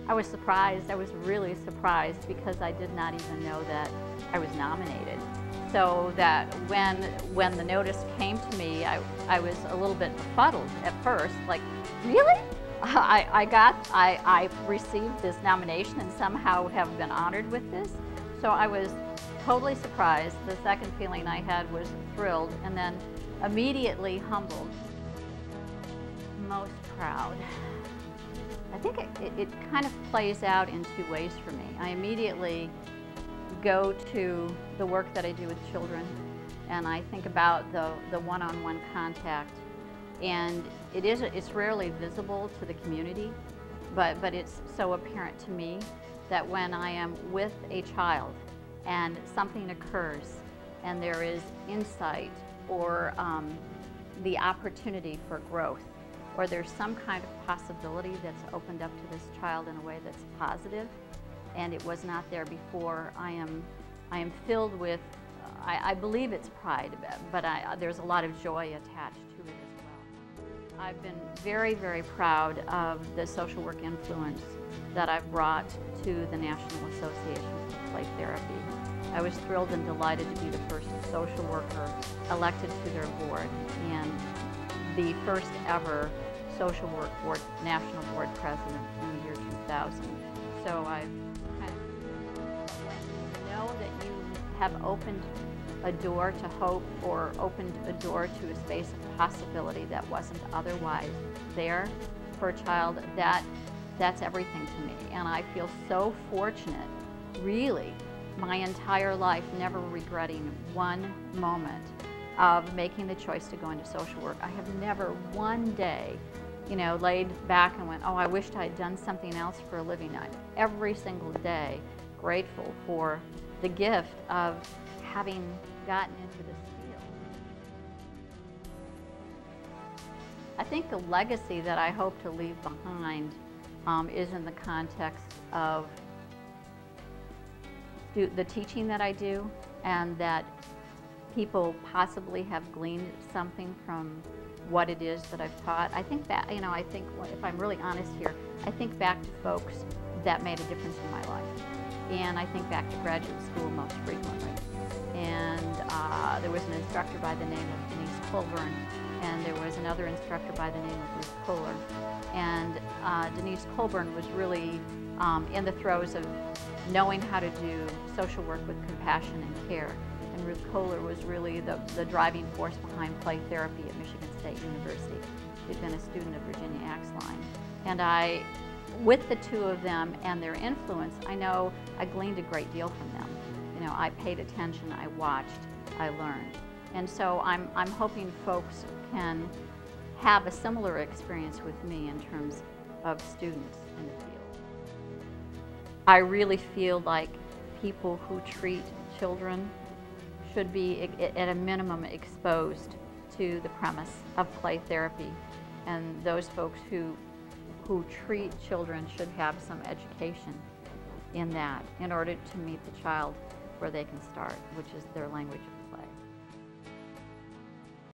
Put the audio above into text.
I was surprised. I was really surprised because I did not even know that I was nominated. So that when the notice came to me, I was a little bit befuddled at first, like, really? I received this nomination and somehow have been honored with this. So I was totally surprised. The second feeling I had was thrilled and then immediately humbled. Most proud. I think it kind of plays out in two ways for me. I immediately go to the work that I do with children, and I think about the one-on-one contact, and it's rarely visible to the community, but it's so apparent to me that when I am with a child and something occurs and there is insight or the opportunity for growth, or there's some kind of possibility that's opened up to this child in a way that's positive, and it was not there before, I am filled with, I believe it's pride, but there's a lot of joy attached to it as well. I've been very, very proud of the social work influence that I've brought to the National Association for Play Therapy. I was thrilled and delighted to be the first social worker elected to their board and the first ever social work board, national board president in the year 2000. So I've kind of know that you have opened a door to hope or opened a door to a space of possibility that wasn't otherwise there for a child, that's everything to me. And I feel so fortunate, really, my entire life, never regretting one moment of making the choice to go into social work. I have never one day, laid back and went, oh, I wished I had done something else for a living. I'm every single day grateful for the gift of having gotten into this field. I think the legacy that I hope to leave behind is in the context of the teaching that I do, and that people possibly have gleaned something from what it is that I've taught. I think that, I think if I'm really honest here, I think back to folks that made a difference in my life. And I think back to graduate school most frequently. And there was an instructor by the name of Denise Colburn, and there was another instructor by the name of Ruth Kohler. And Denise Colburn was really in the throes of knowing how to do social work with compassion and care. And Ruth Kohler was really the driving force behind play therapy at Michigan State University. She'd been a student of Virginia Axline. And with the two of them and their influence, I know I gleaned a great deal from them. I paid attention, I watched, I learned. And so I'm hoping folks can have a similar experience with me in terms of students in the field. I really feel like people who treat children should be, at a minimum, exposed to the premise of play therapy. And those folks who treat children should have some education in that in order to meet the child where they can start, which is their language